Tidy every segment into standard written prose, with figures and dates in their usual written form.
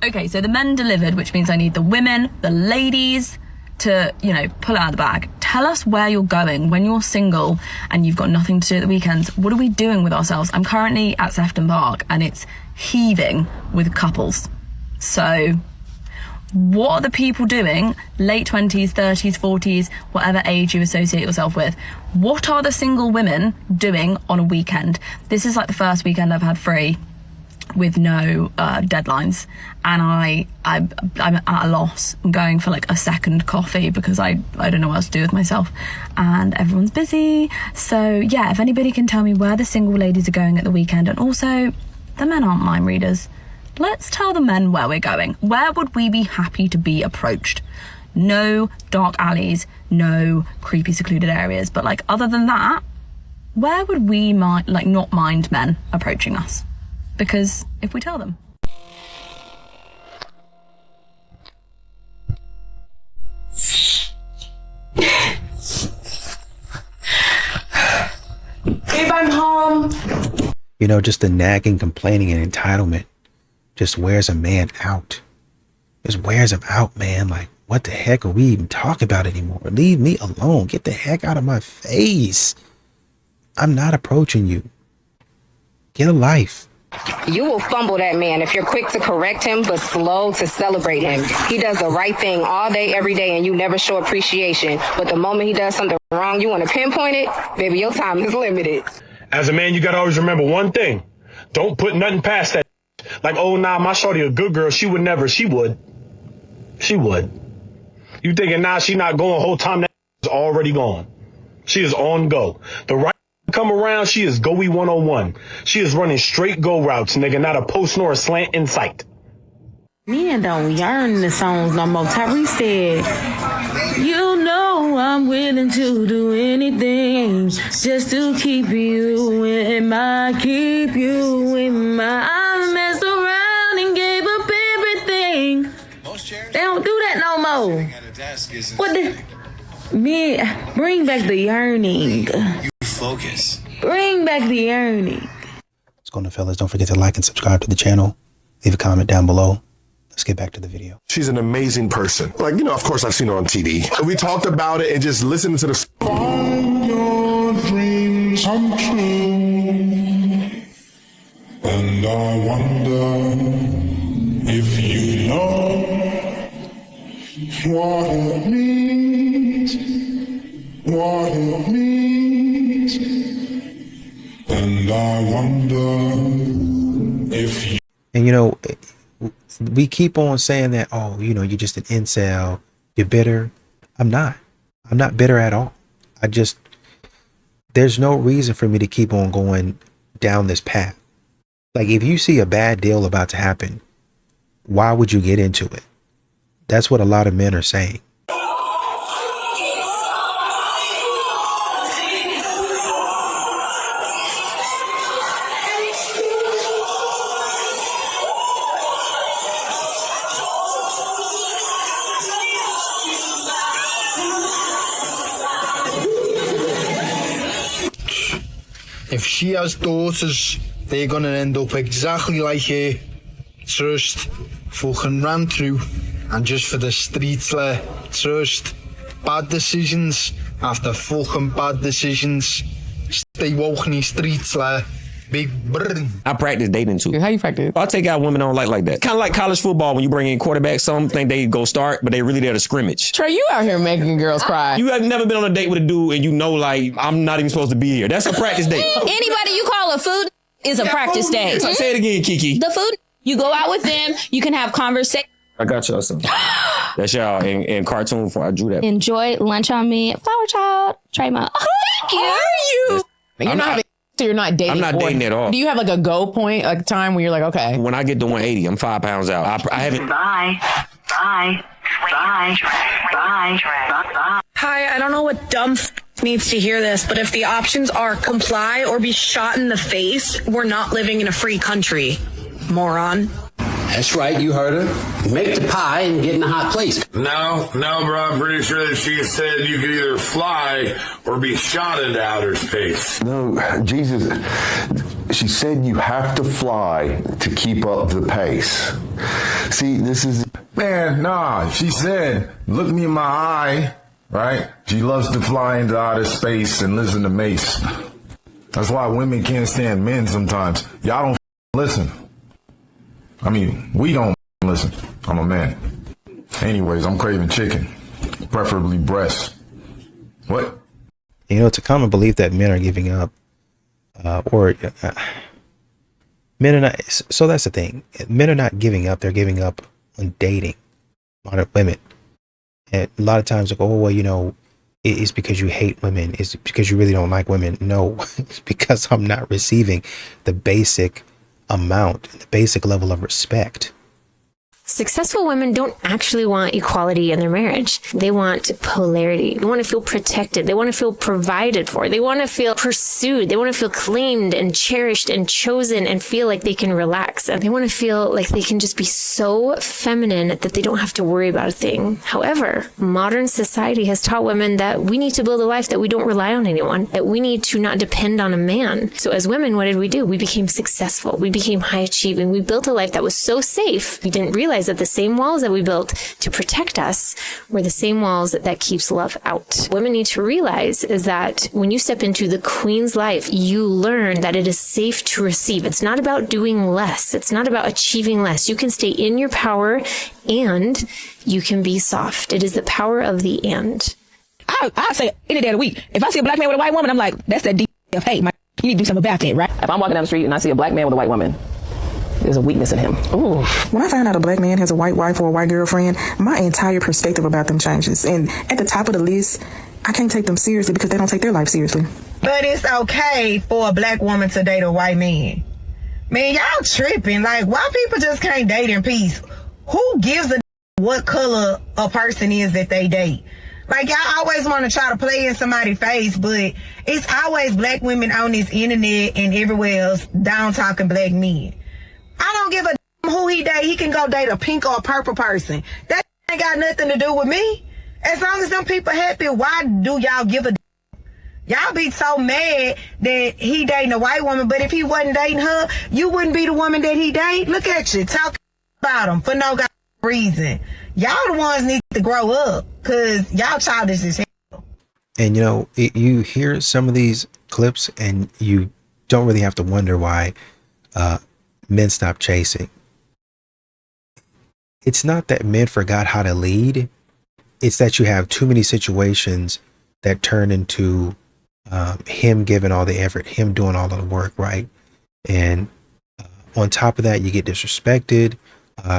Okay, so the men delivered, which means I need the women, the ladies to, you know, pull it out of the bag. Tell us where you're going when you're single and you've got nothing to do at the weekends. What are we doing with ourselves? I'm currently at Sefton Park and it's heaving with couples. So what are the people doing, late 20s, 30s, 40s, whatever age you associate yourself with? What are the single women doing on a weekend? This is like the first weekend I've had free with no deadlines, and I'm at a loss. I'm going for like a second coffee because I don't know what else to do with myself, and everyone's busy. So yeah, if anybody can tell me where the single ladies are going at the weekend, and also the men aren't mind readers, let's tell the men where we're going. Where would we be happy to be approached? No dark alleys, no creepy secluded areas, but like other than that, where would we not mind men approaching us? Because if we tell them. Babe, I'm home. You know, just the nagging, complaining, and entitlement just wears a man out. Just wears him out, man. Like, what the heck are we even talking about anymore? Leave me alone. Get the heck out of my face. I'm not approaching you. Get a life. You will fumble that man if you're quick to correct him, but slow to celebrate him. He does the right thing all day, every day, and you never show appreciation. But the moment he does something wrong, you want to pinpoint it, baby, your time is limited. As a man, you got to always remember one thing. Don't put nothing past that. Like, oh, nah, my shorty a good girl. She would never. She would. She would. You thinking, nah, she not going whole time, that is already gone. She is on go. The right come around, she is GOE 101. She is running straight go routes, nigga, not a post nor a slant in sight. Men don't yearn the songs no more. Tyrese said, you know I'm willing to do anything just to keep you in my, I messed around and gave up everything. They don't do that no more. What the? Men, bring back the yearning. Focus. Bring back the yearning. What's going on, fellas? Don't forget to like and subscribe to the channel. Leave a comment down below. Let's get back to the video. She's an amazing person. Like, you know, of course I've seen her on TV. We talked about it and just listening to the... Find your dreams come true. And I wonder if you know what it means. What it means. And I wonder if you... And you know, we keep on saying that, oh, you know, you're just an incel, you're bitter. I'm not bitter at all. There's no reason for me to keep on going down this path. Like, if you see a bad deal about to happen, why would you get into it? That's what a lot of men are saying. If she has daughters, they're gonna end up exactly like her. Trust, fucking ran through, and just for the streets, trust, bad decisions after fucking bad decisions. Stay woke in the streets, big brr. I practice dating too. How you practice? I take out women I don't like that. Kind of like college football when you bring in quarterbacks. Some think they go start, but they really there to scrimmage. Trey, you out here making girls cry. You have never been on a date with a dude and you know, like, I'm not even supposed to be here. That's a practice date. Anybody you call a food is a practice date. Say it again, Kiki. The food, you go out with them, you can have conversation. I got y'all something. That's y'all in cartoon before I drew that. Enjoy lunch on me. Flower child. Try my. Oh, thank you. Are you? You're not dating. I'm not dating at all. Do you have like a go point, like a time where you're like, okay? When I get to 180, I'm 5 pounds out. I haven't. Bye. Hi, I don't know what dumb needs to hear this, but if the options are comply or be shot in the face, we're not living in a free country, moron. That's right, you heard her. Make the pie and get in a hot place. No, bro, I'm pretty sure that she said you could either fly or be shot into outer space. No, Jesus, she said you have to fly to keep up the pace. See, See, this is... Man, nah, she said, look me in my eye, right? She loves to fly into outer space and listen to Mace. That's why women can't stand men sometimes. Y'all don't listen. I mean, we don't listen. I'm a man. Anyways, I'm craving chicken, preferably breast. What? You know, it's a common belief that men are giving up, men are not. So that's the thing. Men are not giving up. They're giving up on dating modern women. And a lot of times, like, oh, well, you know, it's because you hate women. It's because you really don't like women. No, it's because I'm not receiving the basic amount, the basic level of respect. Successful women don't actually want equality in their marriage. They want polarity. They want to feel protected. They want to feel provided for. They want to feel pursued. They want to feel claimed and cherished and chosen and feel like they can relax. And they want to feel like they can just be so feminine that they don't have to worry about a thing. However, modern society has taught women that we need to build a life that we don't rely on anyone, that we need to not depend on a man. So as women, what did we do? We became successful. We became high achieving. We built a life that was so safe. We didn't realize that the same walls that we built to protect us were the same walls that keeps love out. Women need to realize is that when you step into the queen's life, you learn that it is safe to receive. It's not about doing less. It's not about achieving less. You can stay in your power and you can be soft. It is the power of the and. I say any day of the week. If I see a black man with a white woman, I'm like, that's that of hate. You need to do something about that, right? If I'm walking down the street and I see a black man with a white woman, there's a weakness in him. Ooh. When I find out a black man has a white wife or a white girlfriend, my entire perspective about them changes. And at the top of the list, I can't take them seriously because they don't take their life seriously. But it's okay for a black woman to date a white man. Man, y'all tripping. Like, why people just can't date in peace? Who gives a what color a person is that they date? Like, y'all always want to try to play in somebody's face, but it's always black women on this internet and everywhere else down talking black men. I don't give a who he date. He can go date a pink or a purple person. That ain't got nothing to do with me. As long as them people happy, why do y'all give a Y'all be so mad that he dating a white woman, but if he wasn't dating her, you wouldn't be the woman that he date. Look at you, talking about him for no reason. Y'all the ones need to grow up, because y'all childish as hell. And, you know, you hear some of these clips and you don't really have to wonder why men stop chasing. It's not that men forgot how to lead. It's that you have too many situations that turn into him giving all the effort, him doing all of the work, right? And on top of that, you get disrespected.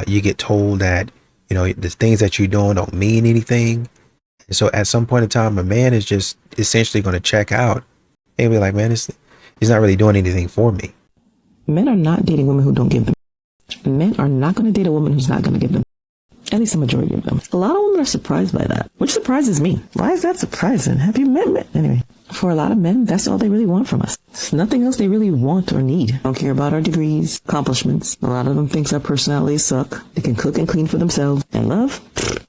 You get told that, you know, the things that you're doing don't mean anything. And so at some point in time, a man is just essentially going to check out and be like, man, he's not really doing anything for me. Men are not dating women who don't give them. Men are not going to date a woman who's not going to give them. At least a majority of them. A lot of women are surprised by that, which surprises me. Why is that surprising? Have you met men? Anyway, for a lot of men, that's all they really want from us. There's nothing else they really want or need. They don't care about our degrees, accomplishments. A lot of them thinks our personalities suck. They can cook and clean for themselves. And love?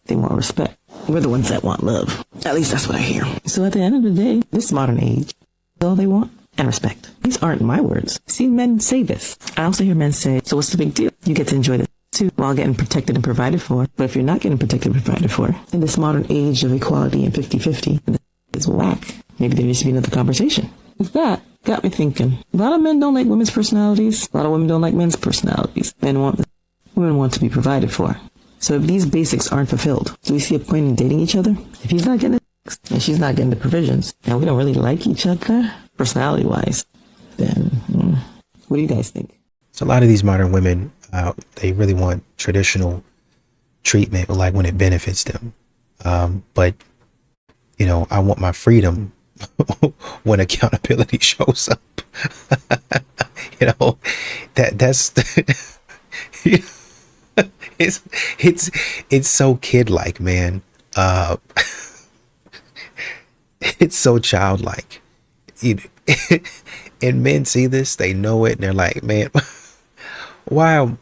They want respect. We're the ones that want love. At least that's what I hear. So at the end of the day, this modern age, all they want and respect. These aren't my words. See men say this. I also hear men say, so what's the big deal? You get to enjoy this too, while getting protected and provided for. But if you're not getting protected and provided for, in this modern age of equality and 50-50, it's whack. Maybe there needs to be another conversation. With that, got me thinking. A lot of men don't like women's personalities. A lot of women don't like men's personalities. Women want to be provided for. So if these basics aren't fulfilled, do we see a point in dating each other? If he's not getting it, and she's not getting the provisions, and we don't really like each other, personality-wise, then what do you guys think? So a lot of these modern women, they really want traditional treatment, like when it benefits them. But, you know, I want my freedom when accountability shows up. You know, that's it's so kid-like, man. It's so childlike. And men see this, they know it, and they're like, man, why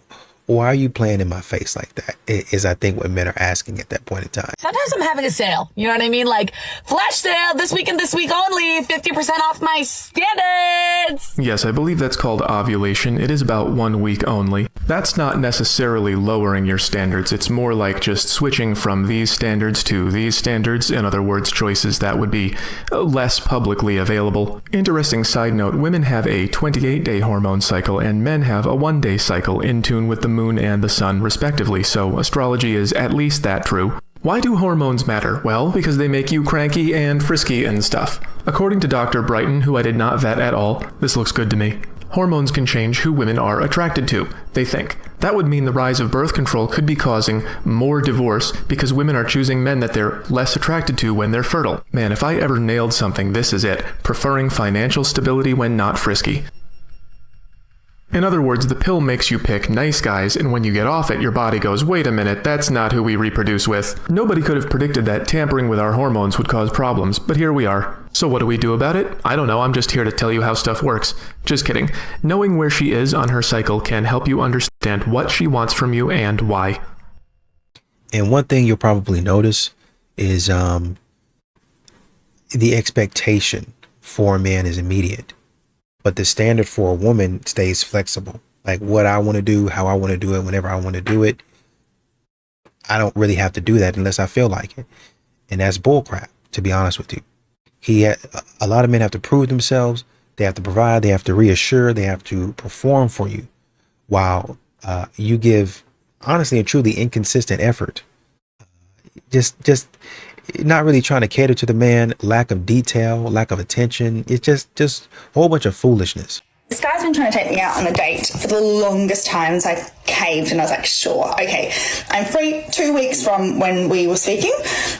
why are you playing in my face like that? Is I think what men are asking at that point in time. Sometimes I'm having a sale. You know what I mean? Like, flash sale this week and this week only, 50% off my standards. Yes, I believe that's called ovulation. It is about 1 week only. That's not necessarily lowering your standards. It's more like just switching from these standards to these standards. In other words, choices that would be less publicly available. Interesting side note, women have a 28-day hormone cycle and men have a 1-day cycle in tune with the moon and the sun, respectively, so astrology is at least that true. Why do hormones matter? Well, because they make you cranky and frisky and stuff. According to Dr. Brighton, who I did not vet at all, this looks good to me. Hormones can change who women are attracted to, they think. That would mean the rise of birth control could be causing more divorce because women are choosing men that they're less attracted to when they're fertile. Man, if I ever nailed something, this is it. Preferring financial stability when not frisky. In other words, the pill makes you pick nice guys, and when you get off it, your body goes, wait a minute, that's not who we reproduce with. Nobody could have predicted that tampering with our hormones would cause problems, but here we are. So what do we do about it? I don't know, I'm just here to tell you how stuff works. Just kidding. Knowing where she is on her cycle can help you understand what she wants from you and why. And one thing you'll probably notice is the expectation for a man is immediate. But the standard for a woman stays flexible. Like what I want to do, how I want to do it, whenever I want to do it. I don't really have to do that unless I feel like it. And that's bullcrap, to be honest with you. A lot of men have to prove themselves. They have to provide. They have to reassure. They have to perform for you. While you give, honestly and truly, inconsistent effort. Just not really trying to cater to the man, lack of detail, lack of attention. It's just a whole bunch of foolishness. This guy's been trying to take me out on a date for the longest time, so I caved and I was like, sure, okay. I'm free 2 weeks from when we were speaking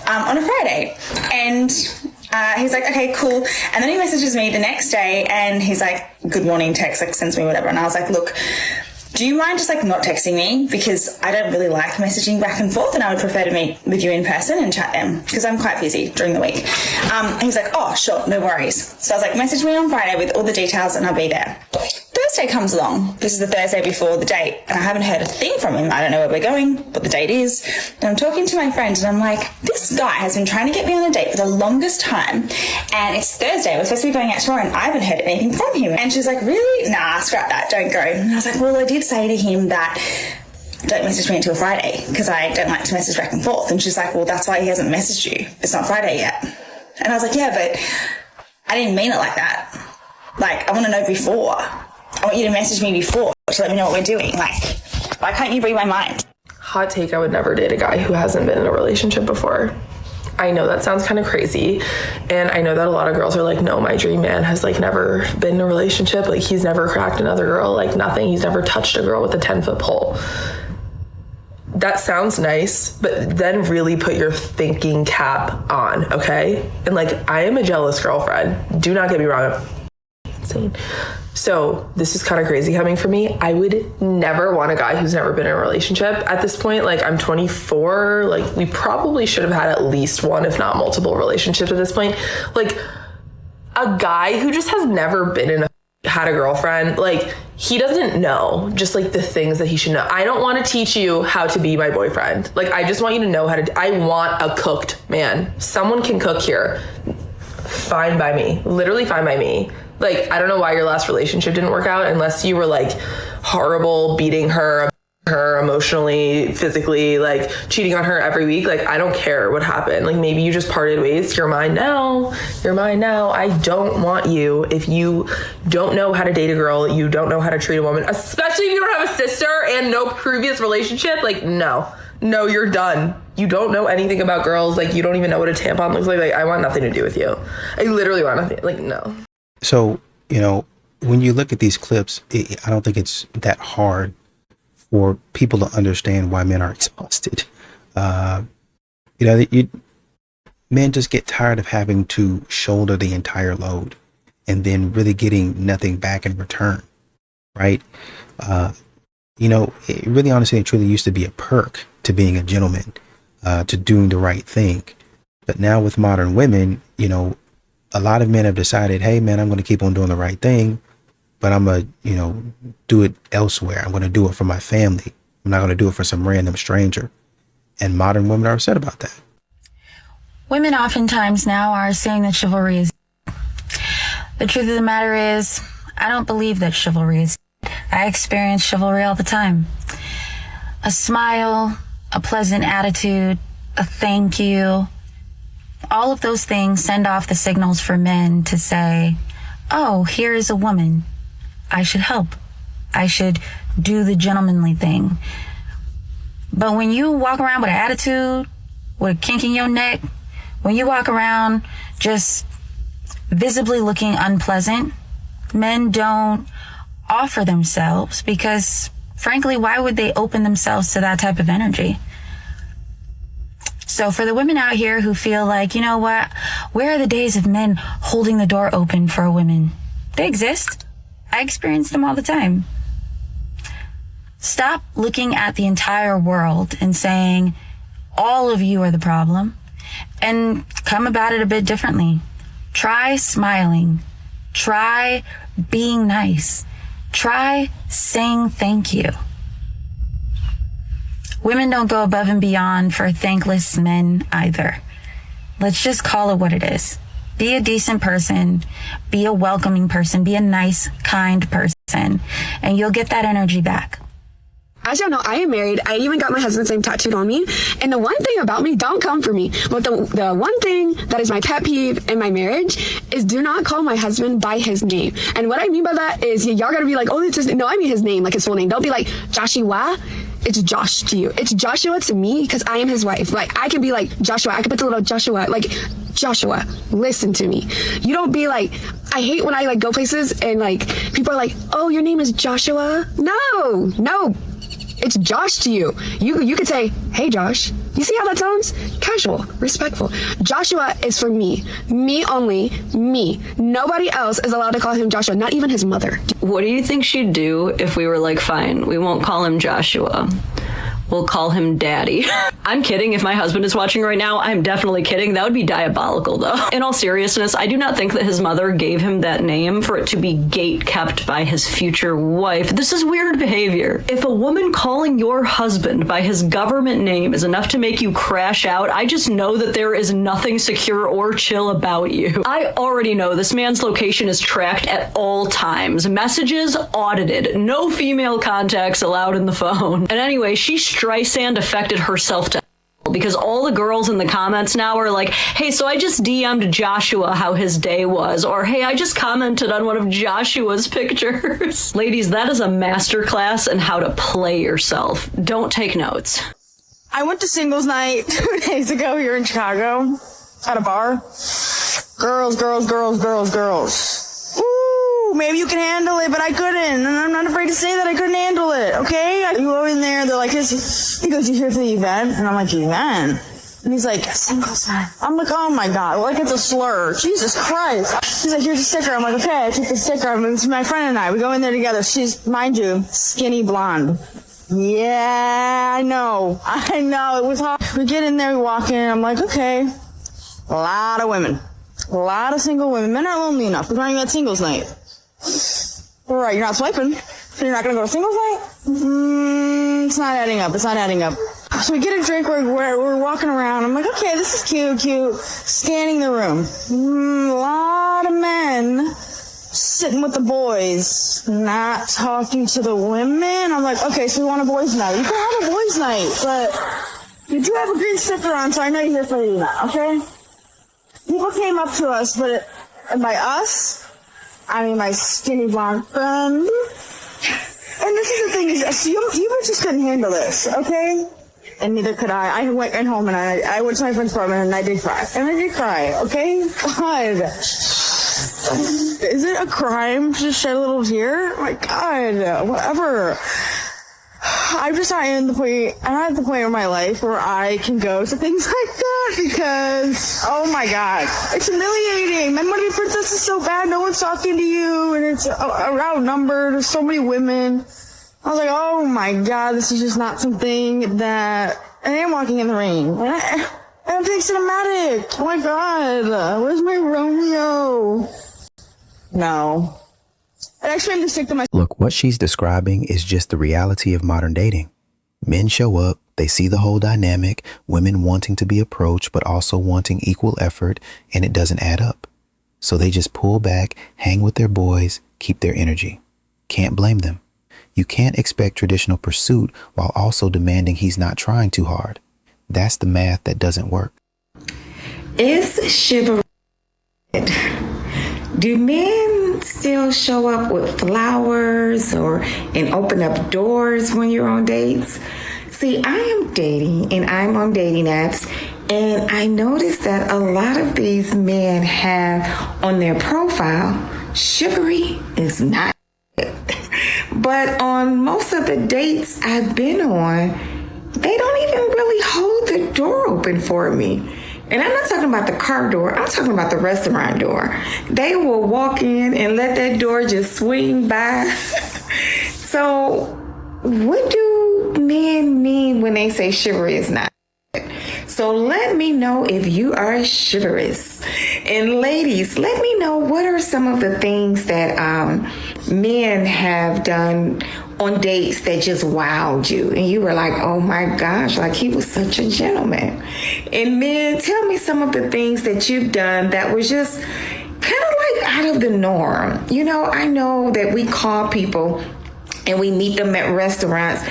on a Friday. And he's like, okay, cool. And then he messages me the next day and he's like, good morning text, like sends me whatever. And I was like, look, do you mind just like not texting me? Because I don't really like messaging back and forth and I would prefer to meet with you in person and chat them because I'm quite busy during the week. And he's like, oh, sure, no worries. So I was like, message me on Friday with all the details and I'll be there. Thursday comes along. This is the Thursday before the date and I haven't heard a thing from him. I don't know where we're going, what the date is. And I'm talking to my friend and I'm like, this guy has been trying to get me on a date for the longest time and it's Thursday. We're supposed to be going out tomorrow and I haven't heard anything from him. And she's like, really? Nah, scrap that. Don't go. And I was like, well, I did say to him that don't message me until Friday because I don't like to message back and forth. And she's like, well, that's why he hasn't messaged you. It's not Friday yet. And I was like, yeah, but I didn't mean it like that. Like, I want to know before. I want you to message me before to let me know what we're doing. Like, why can't you read my mind? Hot take, I would never date a guy who hasn't been in a relationship before. I know that sounds kind of crazy. And I know that a lot of girls are like, no, my dream man has like never been in a relationship. Like he's never cracked another girl, like nothing. He's never touched a girl with a 10-foot pole. That sounds nice, but then really put your thinking cap on, okay? And like, I am a jealous girlfriend. Do not get me wrong. I'm insane. So this is kind of crazy coming from me. I would never want a guy who's never been in a relationship. At this point, like I'm 24, like we probably should have had at least one, if not multiple relationships at this point. Like a guy who just has never been in had a girlfriend, like he doesn't know just like the things that he should know. I don't want to teach you how to be my boyfriend. Like I just want you to know how to, I want a cooked man. Someone can cook here. Fine by me, literally fine by me. Like, I don't know why your last relationship didn't work out unless you were like horrible, beating her emotionally, physically, like cheating on her every week. Like, I don't care what happened. Like, maybe you just parted ways. You're mine now. You're mine now. I don't want you. If you don't know how to date a girl, you don't know how to treat a woman, especially if you don't have a sister and no previous relationship. Like, no, you're done. You don't know anything about girls. Like, you don't even know what a tampon looks like. Like, I want nothing to do with you. I literally want nothing. Like, no. So, you know, when you look at these clips, I don't think it's that hard for people to understand why men are exhausted. Men just get tired of having to shoulder the entire load and then really getting nothing back in return, right? It really honestly and truly used to be a perk to being a gentleman, to doing the right thing. But now with modern women, a lot of men have decided, hey man, I'm going to keep on doing the right thing, but I'm going to, do it elsewhere. I'm going to do it for my family. I'm not going to do it for some random stranger. And modern women are upset about that. Women oftentimes now are saying that chivalry is. The truth of the matter is, I don't believe that chivalry is. I experience chivalry all the time. A smile, a pleasant attitude, a thank you. All of those things send off the signals for men to say, oh, here is a woman. I should help. I should do the gentlemanly thing. But when you walk around with an attitude, with a kink in your neck, when you walk around just visibly looking unpleasant, men don't offer themselves because, frankly, why would they open themselves to that type of energy? So for the women out here who feel like, you know what, where are the days of men holding the door open for a woman? They exist. I experience them all the time. Stop looking at the entire world and saying, all of you are the problem, and come about it a bit differently. Try smiling. Try being nice. Try saying thank you. Women don't go above and beyond for thankless men either. Let's just call it what it is. Be a decent person. Be a welcoming person. Be a nice, kind person. And you'll get that energy back. As y'all know, I am married. I even got my husband's name tattooed on me. And the one thing about me, don't come for me, but the one thing that is my pet peeve in my marriage is do not call my husband by his name. And what I mean by that is y'all gotta be like, oh, it's his name. No, I mean his name, like his full name. Don't be like, Joshua. It's Josh to you. It's Joshua to me because I am his wife. Like, I can be like, Joshua. I can put the little Joshua, like, Joshua, listen to me. You don't be like, I hate when I like go places and like people are like, oh, your name is Joshua? No. It's Josh to you. You could say, hey, Josh. You see how that sounds? Casual, respectful. Joshua is for me. Me only. Me. Nobody else is allowed to call him Joshua, not even his mother. What do you think she'd do if we were like, fine, we won't call him Joshua. We'll call him Daddy. I'm kidding. If my husband is watching right now, I'm definitely kidding. That would be diabolical, though. In all seriousness, I do not think that his mother gave him that name for it to be gate kept by his future wife. This is weird behavior. If a woman calling your husband by his government name is enough to make you crash out, I just know that there is nothing secure or chill about you. I already know this man's location is tracked at all times. Messages audited. No female contacts allowed in the phone. And anyway, she Streisand affected herself to because all the girls in the comments now are like, hey, so I just DM'd Joshua how his day was, or hey, I just commented on one of Joshua's pictures. Ladies, that is a masterclass in how to play yourself. Don't take notes. I went to singles night 2 days ago here in Chicago at a bar. Girls. Ooh, maybe you can handle it, but I couldn't, and I'm not afraid to say that I couldn't handle it, okay? You go in there, they're like, he goes, you here for the event? And I'm like, event? And he's like, singles night. I'm like, oh my God, like it's a slur. Jesus Christ. He's like, here's a sticker. I'm like, okay, I took the sticker. It's my friend and I. We go in there together. She's, mind you, skinny blonde. Yeah, I know. It was hard. We get in there, we walk in, I'm like, okay, a lot of women. A lot of single women. Men aren't lonely enough. We're talking about singles night. All right, you're not swiping, so you're not going to go to singles night? It's not adding up. So we get a drink, we're walking around. I'm like, okay, this is cute. Scanning the room. A lot of men sitting with the boys, not talking to the women. I'm like, okay, so we want a boys' night. You can have a boys' night, but you do have a green sticker on, so I know you're here for the event, okay? People came up to us, and by us, I mean my skinny blonde friend. And this is the thing, is you just couldn't handle this, okay? And neither could I. I went home and I went to my friend's apartment and I did cry. Okay? God. Is it a crime to shed a little tear? Oh my God, whatever. I'm just not at the point in my life where I can go to things like that because, oh my God, it's humiliating. My money princess is so bad, no one's talking to you, and it's outnumbered. There's so many women. I was like, oh my God, this is just not something that, and I am walking in the rain. I'm being cinematic. Oh my God, where's my Romeo? No. It actually made me sick to my. Look, what she's describing is just the reality of modern dating. Men show up, they see the whole dynamic, women wanting to be approached, but also wanting equal effort, and it doesn't add up. So they just pull back, hang with their boys, keep their energy. Can't blame them. You can't expect traditional pursuit while also demanding he's not trying too hard. That's the math that doesn't work. Is chivalry dead? Do men still show up with flowers and open up doors when you're on dates? See, I am dating and I'm on dating apps, and I noticed that a lot of these men have on their profile, chivalry is not dead. But on most of the dates I've been on, they don't even really hold the door open for me. And I'm not talking about the car door, I'm talking about the restaurant door. They will walk in and let that door just swing by. So what do men mean when they say chivalry is not? So let me know if you are chivalrous. And ladies, let me know what are some of the things that men have done on dates that just wowed you. And you were like, oh my gosh, like he was such a gentleman. And men, tell me some of the things that you've done that was just kind of like out of the norm. You know, I know that we call people and we meet them at restaurants,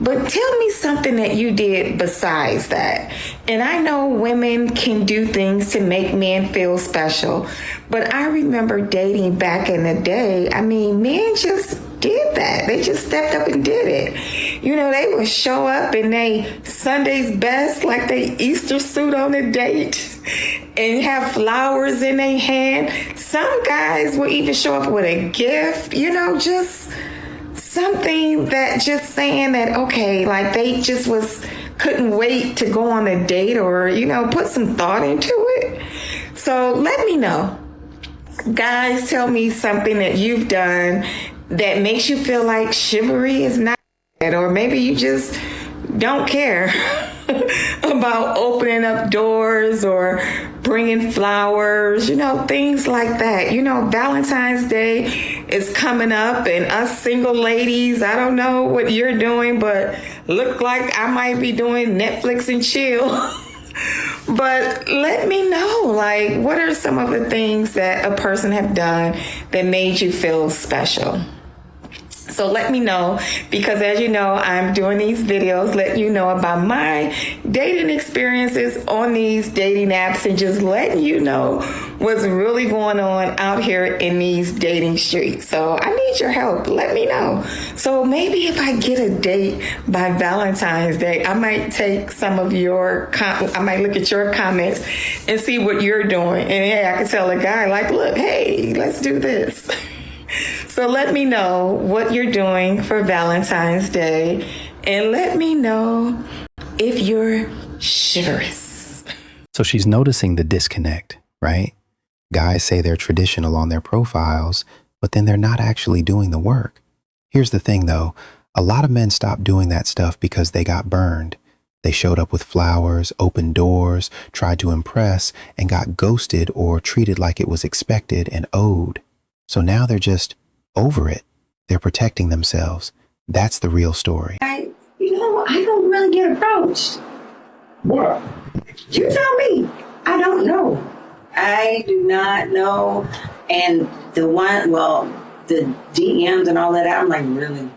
but tell me something that you did besides that. And I know women can do things to make men feel special, but I remember dating back in the day. I mean, men just did that. They just stepped up and did it. You know, they would show up in they Sunday's best, like they Easter suit on a date, and have flowers in their hand. Some guys will even show up with a gift, you know, just something that just saying that, okay, like they just couldn't wait to go on a date, or, you know, put some thought into it. So let me know. Guys, tell me something that you've done that makes you feel like chivalry is not dead, or maybe you just don't care about opening up doors or bringing flowers, you know, things like that. You know, Valentine's Day is coming up, and us single ladies, I don't know what you're doing, but look like I might be doing Netflix and chill. But let me know, like, what are some of the things that a person have done that made you feel special? So let me know, because as you know, I'm doing these videos, letting you know about my dating experiences on these dating apps, and just letting you know what's really going on out here in these dating streets. So I need your help. Let me know. So maybe if I get a date by Valentine's Day, I might take some of I might look at your comments and see what you're doing. And yeah, I can tell a guy, like, look, hey, let's do this. So let me know what you're doing for Valentine's Day, and let me know if you're chivalrous. So she's noticing the disconnect, right? Guys say they're traditional on their profiles, but then they're not actually doing the work. Here's the thing though, a lot of men stopped doing that stuff because they got burned. They showed up with flowers, opened doors, tried to impress, and got ghosted or treated like it was expected and owed. So now they're just over it. They're protecting themselves. That's the real story. I don't really get approached. What? You tell me. I don't know. I do not know. And the DMs and all that, I'm like, really?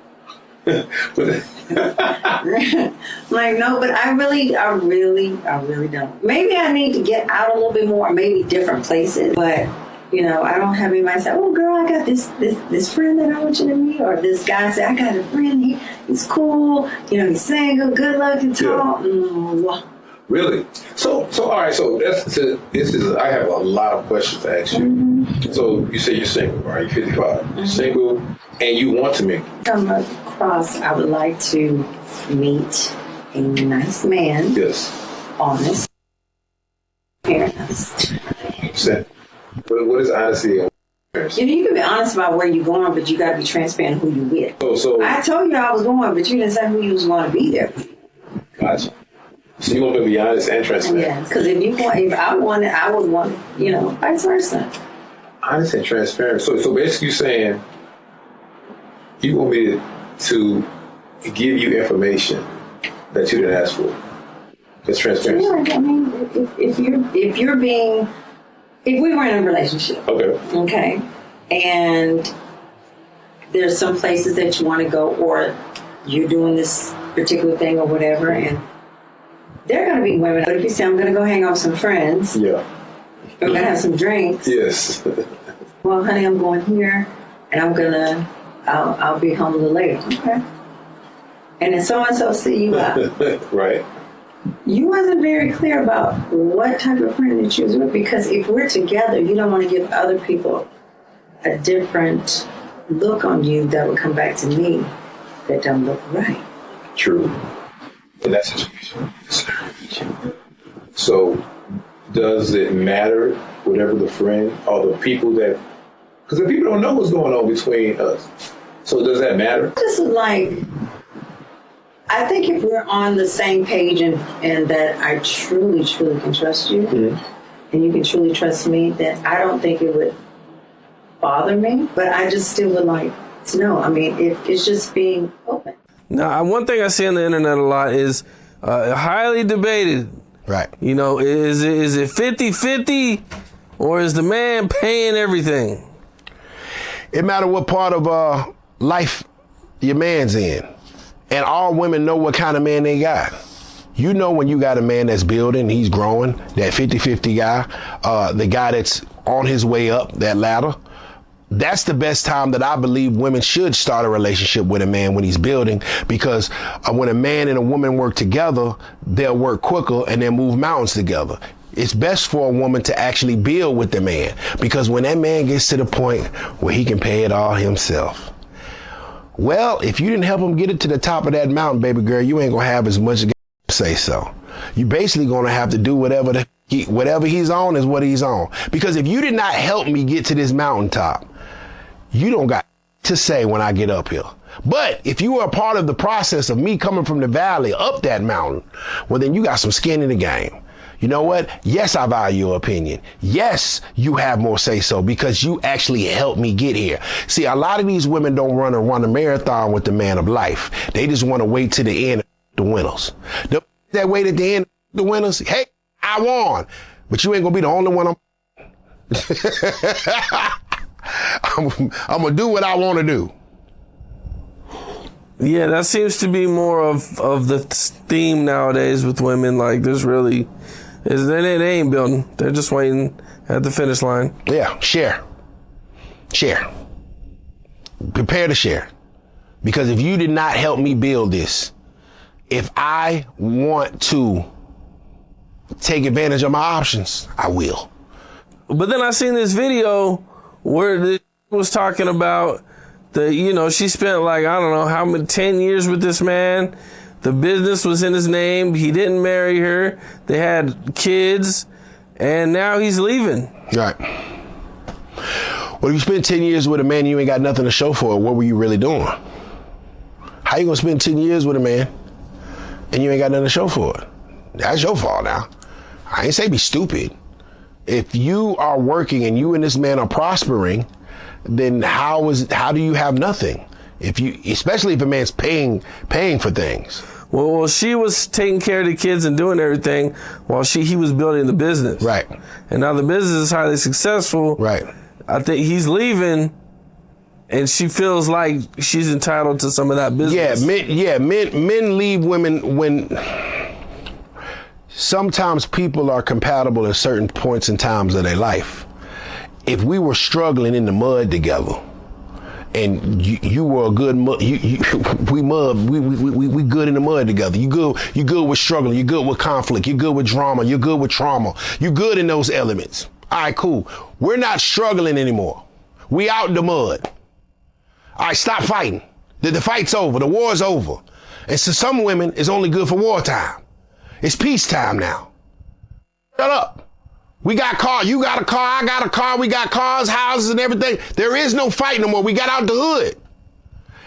Like, no, but I really don't. Maybe I need to get out a little bit more, maybe different places, but you know, I don't have anybody say, oh girl, I got this friend that I want you to meet, or this guy say, I got a friend, he's cool, you know, he's single, good looking, tall. Yeah. Really? So all right, so this is I have a lot of questions to ask you. Mm-hmm. So you say you're single, right? You're 55. Mm-hmm. Single, and you want to meet. Come across, I would like to meet a nice man. Yes. Honest. Fairness. What is honesty? You can be honest about where you're going, but you got to be transparent who you with. So I told you I was going, but you didn't say who you was going to be there with. Gotcha. So you want to be honest and transparent? Yeah, because if I wanted, I would want, you know, vice versa. Honest and transparent. So basically you're saying you want me to give you information that you didn't ask for? It's transparency. Yeah, I mean, if we were in a relationship, okay, and there's some places that you want to go, or you're doing this particular thing or whatever, and there are going to be women. But if you say, I'm going to go hang out with some friends, yeah, we're going to have some drinks. Yes. Well, honey, I'm going here, and I'll be home a little later. Okay. And then so-and-so see you out. Right. You wasn't very clear about what type of friend that you was with, because if we're together, you don't want to give other people a different look on you that would come back to me that don't look right. True. In that situation. So, does it matter, whatever the friend or the people that, because the people don't know what's going on between us. So does that matter? Just like, I think if we're on the same page and that I truly, truly can trust you, and you can truly trust me, then I don't think it would bother me. But I just still would like to know. I mean, it's just being open. Now, one thing I see on the internet a lot is highly debated. Right. You know, is it 50-50 or is the man paying everything? It matter what part of life your man's in. And all women know what kind of man they got. You know when you got a man that's building, he's growing, that 50-50 guy, the guy that's on his way up that ladder. That's the best time that I believe women should start a relationship with a man, when he's building, because when a man and a woman work together, they'll work quicker and they'll move mountains together. It's best for a woman to actually build with the man, because when that man gets to the point where he can pay it all himself, well, if you didn't help him get it to the top of that mountain, baby girl, you ain't gonna have as much say so. You basically gonna have to do whatever he's on is what he's on. Because if you did not help me get to this mountaintop, you don't got to say when I get up here. But if you were a part of the process of me coming from the valley up that mountain, well, then you got some skin in the game. You know what? Yes, I value your opinion. Yes, you have more say so, because you actually helped me get here. See, a lot of these women don't run a marathon with the man of life. They just want to wait to the end, the winners. That wait at the end, the winners. Hey, I won, but you ain't gonna be the only one. I'm gonna do what I want to do. Yeah, that seems to be more of the theme nowadays with women. Like, there's really, they ain't building. They're just waiting at the finish line. Yeah, share. Prepare to share. Because if you did not help me build this, if I want to take advantage of my options, I will. But then I seen this video where the was talking about she spent like, I don't know how many, 10 years with this man. The business was in his name. He didn't marry her. They had kids, and now he's leaving. Right. Well, if you spent 10 years with a man and you ain't got nothing to show for it, what were you really doing? How you gonna spend 10 years with a man and you ain't got nothing to show for it? That's your fault now. I ain't say be stupid. If you are working and you and this man are prospering, then how do you have nothing? Especially if a man's paying for things. Well, she was taking care of the kids and doing everything while he was building the business. Right. And now the business is highly successful. Right. I think he's leaving, and she feels like she's entitled to some of that business. Men leave women when sometimes people are compatible at certain points in times of their life. If we were struggling in the mud together, and you were a good we good in the mud together. You good with struggling. You good with conflict. You good with drama. You good with trauma. You good in those elements. All right, cool. We're not struggling anymore. We out in the mud. All right, stop fighting. The fight's over. The war's over. And so some women, it's only good for wartime. It's peacetime now. Shut up. We got cars. You got a car. I got a car. We got cars, houses, and everything. There is no fight no more. We got out the hood.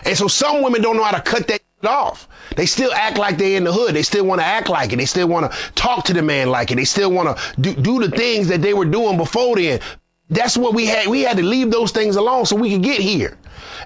And so some women don't know how to cut that off. They still act like they're in the hood. They still want to act like it. They still want to talk to the man like it. They still want to do the things that they were doing before then. That's what we had. We had to leave those things alone so we could get here.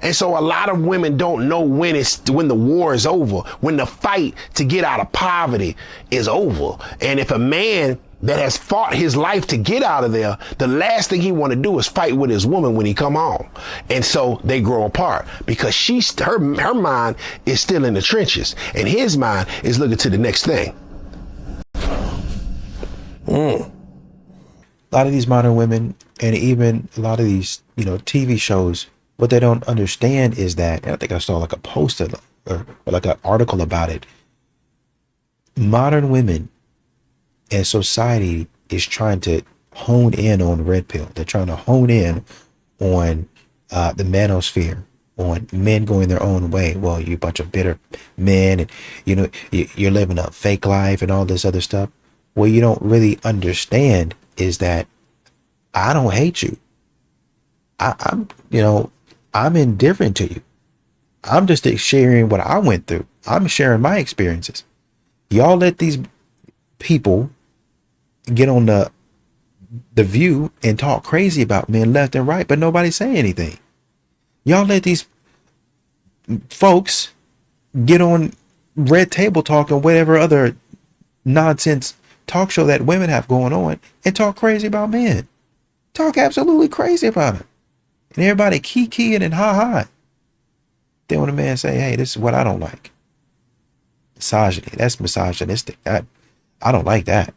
And so a lot of women don't know when the war is over, when the fight to get out of poverty is over. And if a man that has fought his life to get out of there, the last thing he want to do is fight with his woman when he come home. And so they grow apart because her mind is still in the trenches and his mind is looking to the next thing. A lot of these modern women and even a lot of these, TV shows, what they don't understand is that, and I think I saw like a post or like an article about it. Modern women and society is trying to hone in on the red pill. They're trying to hone in on the manosphere, on men going their own way. Well, you a bunch of bitter men, and you're living a fake life and all this other stuff. What you don't really understand is that I don't hate you. I'm indifferent to you. I'm just sharing what I went through. I'm sharing my experiences. Y'all let these people get on the View and talk crazy about men left and right, but nobody say anything. Y'all let these folks get on Red Table Talk and whatever other nonsense talk show that women have going on and talk crazy about men. Talk absolutely crazy about it. And everybody keying and ha. Then when a man say, hey, this is what I don't like. Misogyny. That's misogynistic. I don't like that.